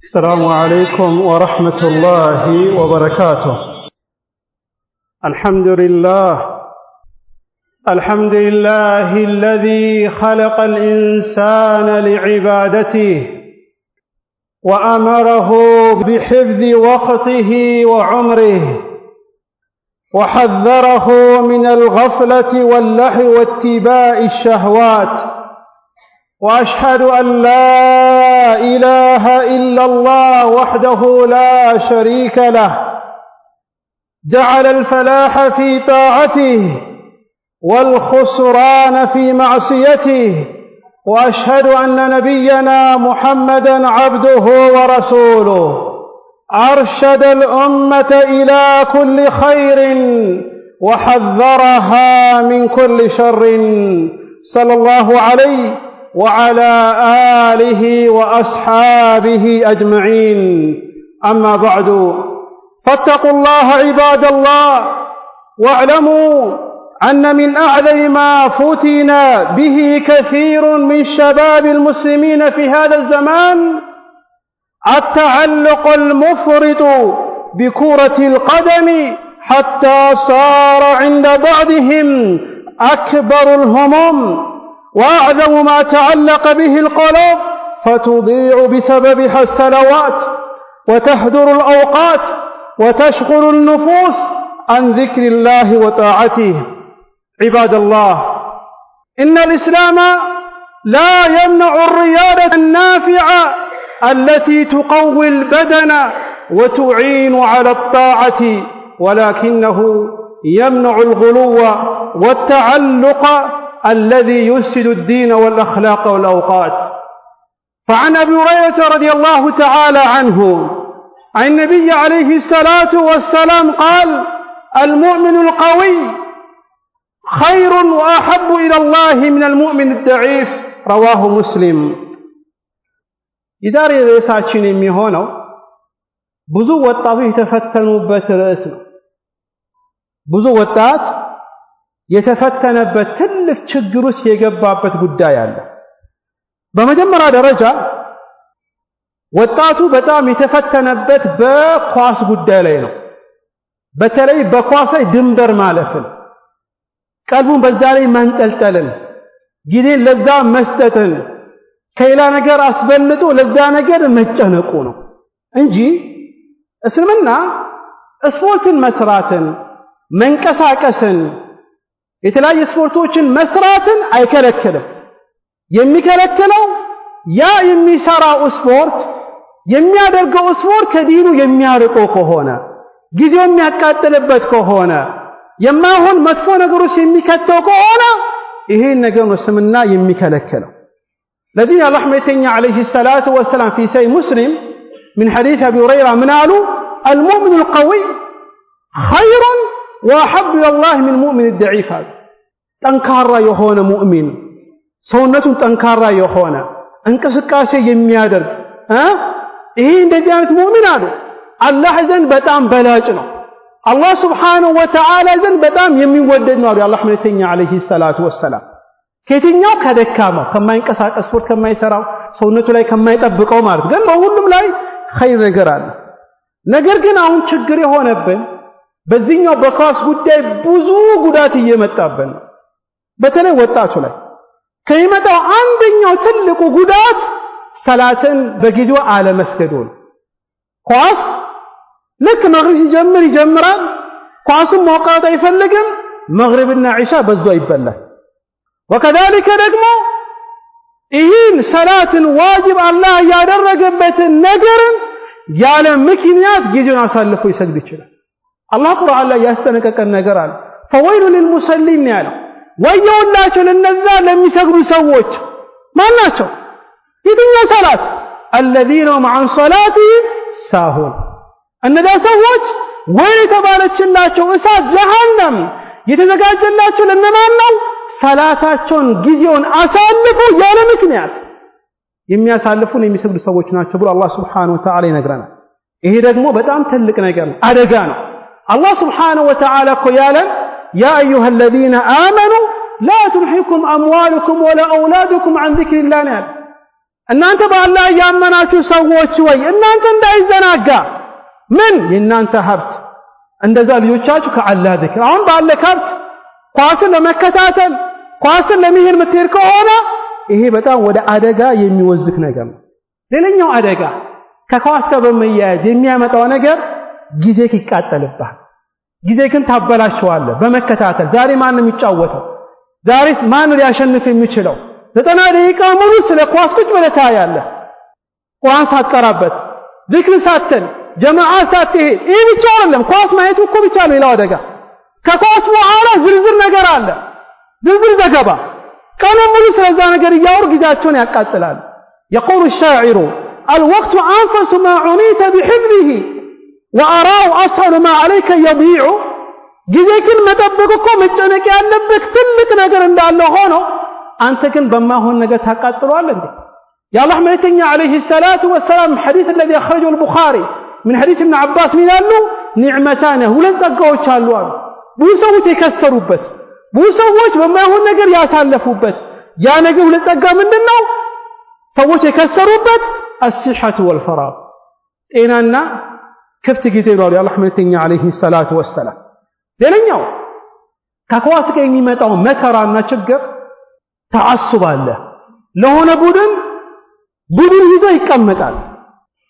السلام عليكم ورحمة الله وبركاته. الحمد لله الذي خلق الإنسان لعبادته وأمره بحفظ وقته وعمره وحذره من الغفلة واللهو واتباع الشهوات، وأشهد أن لا إله إلا الله وحده لا شريك له جعل الفلاح في طاعته والخسران في معصيته، وأشهد أن نبينا محمدا عبده ورسوله أرشد الأمة إلى كل خير وحذرها من كل شر، صلى الله عليه وعلى آله وأصحابه أجمعين. أما بعد، فاتقوا الله عباد الله، واعلموا أن من أعظم ما فتن به كثير من شباب المسلمين في هذا الزمان التعلق المفرط بكرة القدم، حتى صار عند بعضهم أكبر الهموم وأعظم ما تعلق به القلوب، فتضيع بسببها الصلوات وتهدر الأوقات وتشغل النفوس عن ذكر الله وطاعته. عباد الله، إن الإسلام لا يمنع الرياضة النافعة التي تقوي البدن وتعين على الطاعة، ولكنه يمنع الغلو والتعلق الذي يفسد الدين والأخلاق والأوقات. فعن أبي هريرة رضي الله تعالى عنه عن النبي عليه الصلاة والسلام قال: المؤمن القوي خير وأحب إلى الله من المؤمن الضعيف، رواه مسلم. የዛሬ ርዕሳችን የሚሆነው ብዙ ወጣቶች የተፈተኑበት ርዕስ ነው። ብዙ ወጣት የተፈተነበት ትልቅ ችግር ውስጥ የገባበት ጉዳይ አለ። በመጀመሪያ ደረጃ ወጣቱ በጣም የተፈተነበት በኳስ ጉዳይ ላይ ነው። በተለይ በኳስ ላይ ድንበር ማለፍን፣ ቀልቡን በዛ ላይ መንጠልጠልን፣ ጊዜን ለዛ መስጠትን፣ ከሌላ ነገር አስበልጦ ለዛ ነገር መጨነቁ ነው እንጂ እስልምና ስፖርትን መስራትን፣ መንቀሳቀስን፣ የተለያዩ ስፖርቶችን መስራትን አይከለክልም። የሚከለክለው ያ የሚሰራው ስፖርት የሚያደርገው ስፖርት ከዲኑ የሚያርቀው ከሆነ፣ ጊዜው የሚያቃጥልበት ከሆነ፣ የማይሆን መጥፎ ነገሮች የሚከተው ከሆነ ይሄን ነገር እስልምና የሚከለክለው። ለዚህ አላህ መልእክተኛ አለይሂ ሰላቱ ወሰላም في صحيح مسلم من حديث أبي هريرة من قالوا: المؤمن القوي خير وأحب إلى الله من المؤمن الضعيف. ጠንካራ የሆነ ሙእሚን፣ ሰውነቱን ጠንካራ የሆነ እንቅስቃሴ የሚያደርግ ይሄ እንደዚህ አይነት ሙእሚን አሉ አላህ ዘንድ በጣም በላጭ ነው። አላህ Subhanahu Wa Ta'ala ዘንድ በጣም የሚወደድ ነው አሉ አላህ መልእክተኛ አለይሂ ሰላቱ ወሰላም። ከየትኛው? ከደካማው፣ ከማይንቀሳቀስ ስፖርት ከማይሰራው፣ ሰውነቱ ላይ ከማይጠብቀው ማለት ግን በሁሉም ላይ ኸይር ነገር አለ። ነገር ግን አሁን ችግር የሆነብን በዚህኛው በኳስ ጉዳይ ብዙ ጉዳት እየመጣብን ነው። በተለይ ወጣቱ ላይ ከሚመጣው አንደኛው ትልቁ ጉዳት ሰላትን በጊዜው አለመስገዱ ነው። ኳስ ልክ መግሪብ ሲጀምር ይጀምራል። ኳሱን ማውቃት አይፈልግም። መግሪብና ዒሻ በዛው ይበላል። ወከዛሊከ ደግሞ ይህን ሰላትን ዋጅብ አላህ ያደረገበትን ነገርን ያለ ምክንያት ጊዜውን አሳልፎ ይሰግድ ይችላል። አላህ ቁርአን ላይ ያስጠነቀቀን ነገር አለ። ፈወይሉ ሊልሙሰሊን ያለው ወየውላቸው ለነዛ ለሚሰግዱ ሰዎች። ማን ናቸው? የትኛው ሰላት? الذين عن صلاتهم ساهون። እነዛ ሰዎች ወይ የተባለችላቸው እሳት ጀሃነም የተዘጋጀላቸው ለነማን ነው? ሰላታቸውን ጊዜውን አሳልፎ ያለ ምክንያት የሚያሳልፉን የሚሰግዱ ሰዎች ናቸው ብሎ አላህ Subhanahu Wa Ta'ala ይነግረናል። ይሄ ደግሞ በጣም ትልቅ ነገር ነው፣ አደጋ ነው። አላህ Subhanahu Wa Ta'ala እኮ ያለን يا أيها الذين آمنوا لا تلهكم أموالكم ولا أولادكم عن ذكر الله እናንተ በአላህ ያመናችሁ ሰዎች ወይ እናንተ እንዳይዘናጋ ምን የእናንተ ሀብት እንደዛ ልጆቻችሁ ከአላህ ذكر አሁን ባለ ሀብት ኳስን ለመከታተል ኳስን ለመሄድ የምትሄድ ከሆነ ይሄ በጣም ወደ አደጋ የሚወዝክ ነገር ነው። ሌላኛው አደጋ ከኳስ ጋር በመያያዝ የሚያመጣው ነገር ጊዜ ይቃጠልብሃል። ጊዜ ግን ታበላሽዋለህ በመከታተል ዛሬ ማን ነው የሚጫወተው ዛሬ ማን ነው ሊያሸንፍ የሚችለው 90 ደቂቃ ሙሉ ስለ ኳስ ቁጭ ብለህ ታያለህ። ቁርአን ሳትቀራበት ዚክር ሳትል ጀማዓ ሳትሄድ ይሄ ብቻ አይደለም ኳስ ማየቱ እኮ ብቻ ነው ሌላው አደጋ ከኳስ በኋላ ዝርዝር ነገር አለ ዝርዝር ዘገባ ቀኑ ሙሉ ስለዛ ነገር እያወሩ ጊዜያቸውን ያቃጥላል። يقول الشاعر الوقت أنفس ما عنيت بحفظه وأراه أسهل ما عليك يضيع ጊዜክን መጠበቅ እኮ መጨነቅ ያለበት ትልቅ ነገር እንዳለ ሆኖ አንተ ግን በማይሆን ነገር ታቃጥለዋለህ እንዴ? የአላህ መልእክተኛ عليه الصلاة والسلام حديث الذي أخرجه البخاري من حديث ابن عباس ምን አሉ ኒዕመታን ሁለት ጸጋዎች አሉ አሉ ብዙ ሰዎች የከሰሩበት ብዙ ሰዎች በማይሆን ነገር ያሳለፉበት ያ ነገር ሁለት ጸጋ ምንድነው ሰዎች የከሰሩበት الصحة والفراغ ጤናና ክፍት ጊዜ ነው የአላህ መልእክተኛ عليه الصلاة والسلام ሌላኛው ከኳስ ጋር የሚመጣው መከራና ችግር ተዓሱብ አለ ለሆነ ቡድን ይዞ ይቀመጣል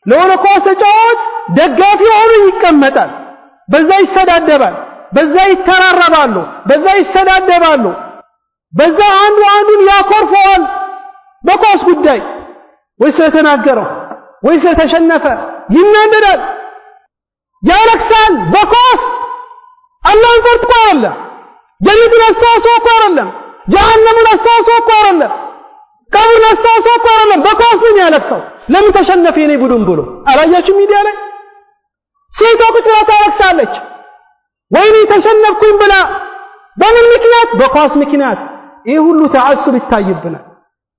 ለሆነ ኳስ ተጫዋች ደጋፊ ሆኖ ይቀመጣል በዛ ይሰዳደባል በዛ ይተራረባሉ በዛ ይሰዳደባሉ በዛ አንዱን ያኮርፈዋል በኳስ ጉዳይ ወይ ስለተናገረው ወይ ስለተሸነፈ ይናደዳል ያለቅሳል በኳስ አላህን ፈርቶ አለ ጀነትን አስተዋጽኦ እኮ አይደለም ጀሃነምን አስተዋጽኦ እኮ አይደለም ቀብርን አስተዋጽኦ እኮ አይደለም በኳስ ነው ያለቅሰው ለምን ተሸነፈ የኔ ቡድን ብሎ አላያችሁ ሚዲያ ላይ ሴቷ ቁጥራ ታለቅሳለች ወይኔ ተሸነፍኩኝ ብላ በምን ምክንያት በኳስ ምክንያት ይህ ሁሉ ተዓሱብ ይታይብናል።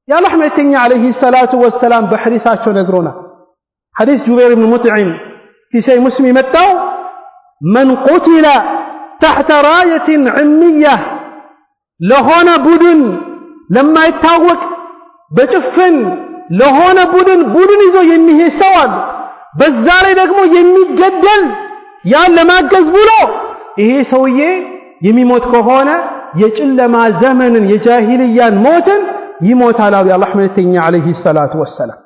የአላህ መልእክተኛ عليه الصلاة والسلام በሐዲሳቸው ነግሮናል። ሐዲስ ጁበይር ኢብኑ ሙጥዒም في صحيح مسلم መጣው من قتل تحت راية عمية ለሆነ ቡድን ለማይታወቅ በጭፍን ለሆነ ቡድን ይዞ የሚሄድ ሰው አለ በዛ ላይ ደግሞ የሚገደል ያን ለማገዝ ብሎ ይሄ ሰውዬ የሚሞት ከሆነ የጨለማ ዘመንን የጃሂልያን ሞትን ይሞታል አሉ የአላህ መልእክተኛ عليه الصلاة والسلام።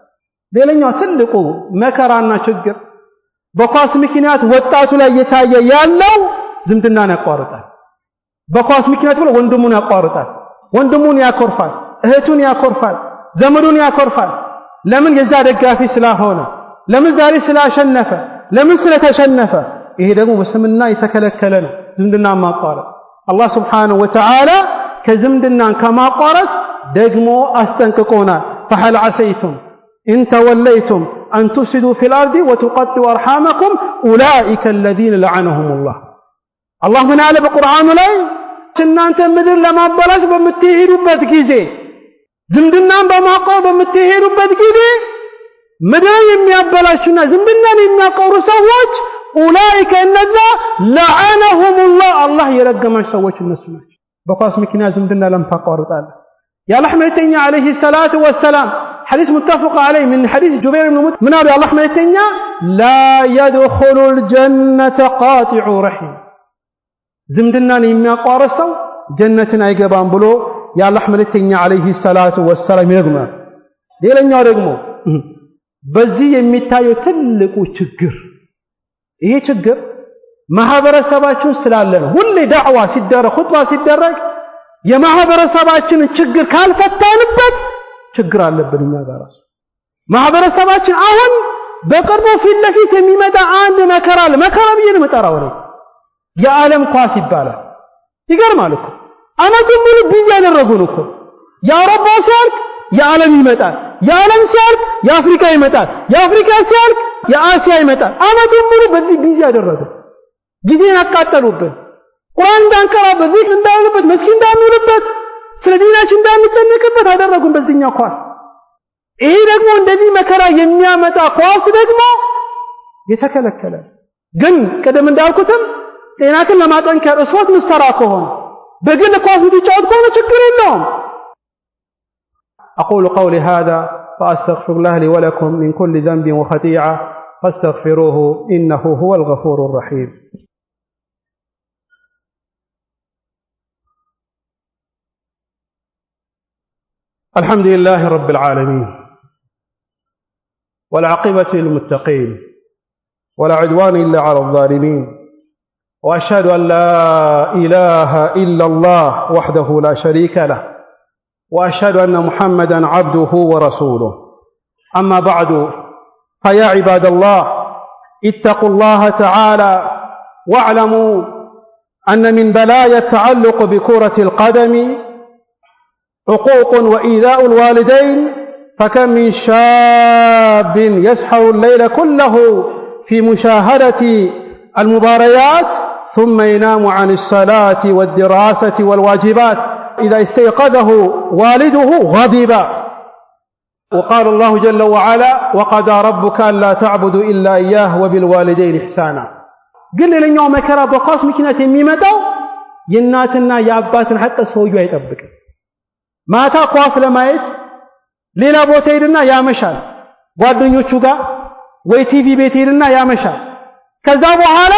ሌላኛው ትልቁ መከራና ችግር በኳስ ምክንያት ወጣቱ ላይ የታየ ያለው ዝምድናን ያቋርጣል። በኳስ ምክንያት ብሎ ወንድሙን ያቋርጣል ወንድሙን ያኮርፋል እህቱን ያኮርፋል ዘመዱን ያኮርፋል ለምን የዛ ደጋፊ ስለሆነ ለምን ዛሬ ስላሸነፈ ለምን ስለተሸነፈ ይሄ ደግሞ በስምና የተከለከለ ነው ዝምድና ማቋረጥ አላህ Subhanahu Wa Ta'ala ከዝምድናን ከማቋረጥ ደግሞ አስጠንቅቆናል فهل عسيتم إن توليتم أن تفسدوا في الأرض وتقطعوا أرحامكم أولئك الذين لعنهم الله الله من على بالقرآن ላይ እናንተ ምድር ለማበላሽ በምትሄዱበት ጊዜ ዝምድናን በማቋረጥ በምትሄዱበት ጊዜ ምድር የሚያበላሹና ዝምድናን የሚያቋርጡ ሰዎች أولئك እነዛ لعنهم الله الله የረገማቸው ሰዎች እነሱ ናቸው። በኳስ ምክንያት ዝምድና ለምታቋርጣለ የአላህ መልእክተኛ عليه الصلاة والسلام حديث متفق عليه من حديث جبير بن مطعم من الله መልእክተኛ لا يدخل الجنة قاطع رحم ዝምድናን የሚያቋርጥ ሰው ጀነትን አይገባም ብሎ የአላህ መልእክተኛ عليه الصلاة والسلام ይነግሩናል። ሌላኛው ደግሞ በዚህ የሚታየው ትልቁ ችግር ይሄ ችግር ማህበረሰባችን ስላለ ነው። ሁሌ ዳዕዋ ሲደረግ ኹጥባ ሲደረግ የማህበረሰባችን ችግር ካልፈታንበት ችግር አለብን እኛ ጋር ራሱ ማህበረሰባችን አሁን በቅርቡ ፊት ለፊት የሚመጣ አንድ መከራ አለ መከራ ብዬ ነው የምጠራው ነው የዓለም ኳስ ይባላል ይገርማል እኮ አመቱን ሙሉ ቢዚ ያደረጉን እኮ የአውሮፓ ሲያልቅ የዓለም ይመጣል የዓለም ሲያልቅ የአፍሪካ ይመጣል የአፍሪካ ሲያልቅ የአሲያ ይመጣል አመቱን ሙሉ በዚህ ቢዚ ያደረጉ ጊዜን አቃጠሉብን ቁርአን እንዳንቀራበት ዚክር እንዳንልበት መስጊድ እንዳንውልበት ስለ ዲናችን እንዳንጨነቅበት አደረጉን በዚህኛው ኳስ ይሄ ደግሞ እንደዚህ መከራ የሚያመጣ ኳስ ደግሞ የተከለከለ ግን ቀደም እንዳልኩትም ጤናክን ለማጠንከር ስፖርት ምሰራ ከሆነ በግል ኳስ ብትጫወት ከሆነ ችግር የለውም أقول قولي هذا فأستغفر الله لي ولكم من كل ذنب وخطيئة فاستغفروه إنه هو الغفور الرحيم. الحمد لله رب العالمين والعاقبة للمتقين ولا عدوان إلا على الظالمين، وأشهد أن لا إله إلا الله وحده لا شريك له، وأشهد أن محمدا عبده ورسوله. أما بعد، فيا عباد الله اتقوا الله تعالى واعلموا أن من بلايا التعلق بكرة القدم عقوق وإيذاء الوالدين، فكم من شاب يسحر الليل كله في مشاهدة المباريات ثم ينام عن الصلاة والدراسة والواجبات، إذا استيقظه والده غضب. وقال الله جل وعلا: وقضى ربك ألا تعبدوا إلا إياه وبالوالدين إحسانا. قل لنا مكرا بقاس مكنات يميمتاو يناتنا يا أباتنا حتى سوجوا يطبق ማታ ኳስ ለማየት ሌላ ቦታ ሄድና ያመሻል፣ ጓደኞቹ ጋር ወይ ቲቪ ቤት ሄድና ያመሻል። ከዛ በኋላ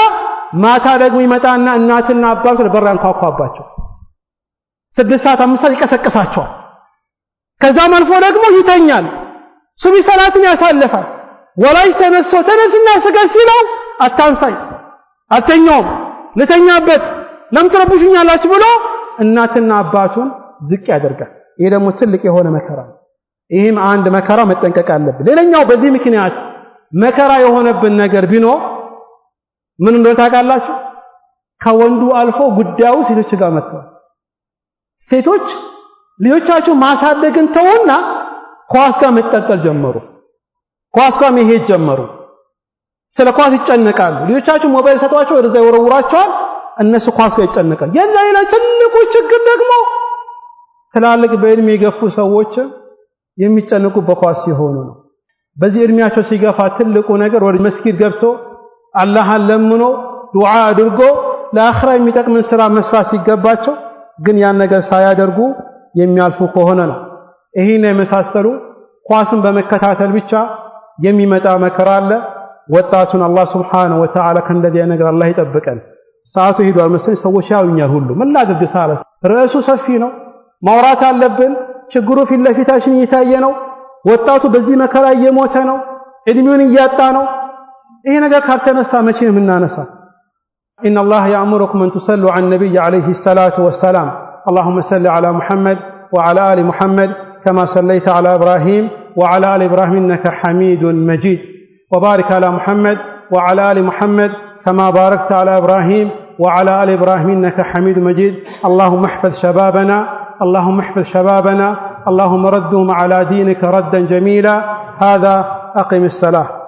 ማታ ደግሞ ይመጣና እናትና አባቱ በር ያንኳኳባቸው 6 ሰዓት 5 ሰዓት ይቀሰቅሳቸዋል። ከዛም አልፎ ደግሞ ይተኛል፣ ሱቢ ሰላትን ያሳልፋል። ወላጅ ተነስና ስገድ ሲለው አታንሳይ አተኛውም ልተኛበት ለምን ትረብሹኛላችሁ ብሎ እናትና አባቱን ዝቅ ያደርጋል። ይሄ ደግሞ ትልቅ የሆነ መከራ ነው። ይሄም አንድ መከራ መጠንቀቅ አለብን። ሌላኛው በዚህ ምክንያት መከራ የሆነብን ነገር ቢኖር ምን እንደሆነ ታውቃላችሁ? ከወንዱ አልፎ ጉዳዩ ሴቶች ጋር መጥቷል። ሴቶች ልጆቻቸው ማሳደግን ተውና ኳስ ጋር መጠጠል ጀመሩ። ኳስ ጋር መሄድ ጀመሩ። ስለ ኳስ ይጨነቃሉ። ልጆቻቸው ሞባይል ሰጧቸው ወደዛ ይወረውራቸዋል፣ እነሱ ኳስ ጋር ይጨነቃሉ። የሌላ ትልቁ ችግር ደግሞ ትላልቅ በእድሜ የገፉ ሰዎች የሚጨነቁ በኳስ ሲሆኑ ነው። በዚህ እድሜያቸው ሲገፋ ትልቁ ነገር ወደ መስጊድ ገብቶ አላህን ለምኖ ዱዓ አድርጎ ለአኺራ የሚጠቅም ስራ መስራት ሲገባቸው ግን ያን ነገር ሳያደርጉ የሚያልፉ ከሆነ ነው። ይሄን የመሳሰሉ ኳስን በመከታተል ብቻ የሚመጣ መከራ አለ። ወጣቱን አላህ Subhanahu Wa Ta'ala ከእንደዚህ ነገር አላህ ይጠብቀን። ሰዓቱ ሄዷል መሰለኝ፣ ሰዎች ያዩኛል ሁሉ ምን ላድርግ ሳለ ርዕሱ ሰፊ ነው። ማውራት አለብን። ችግሩ ፊት ለፊታችን እየታየ ነው። ወጣቱ በዚህ መከራ እየሞተ ነው፣ እድሜውን እያጣ ነው። ይሄ ነገር ካልተነሳ መቼ ነው የምናነሳ? إن الله يأمركم أن تصلوا على النبي عليه الصلاة والسلام. اللهم صل على محمد وعلى آل محمد كما صليت على إبراهيم وعلى آل إبراهيم إنك حميد مجيد، وبارك على محمد وعلى آل محمد كما باركت على إبراهيم وعلى آل إبراهيم إنك حميد مجيد. اللهم احفظ شبابنا، اللهم احفظ شبابنا، اللهم ردهم على دينك ردا جميلا. هذا أقم الصلاة.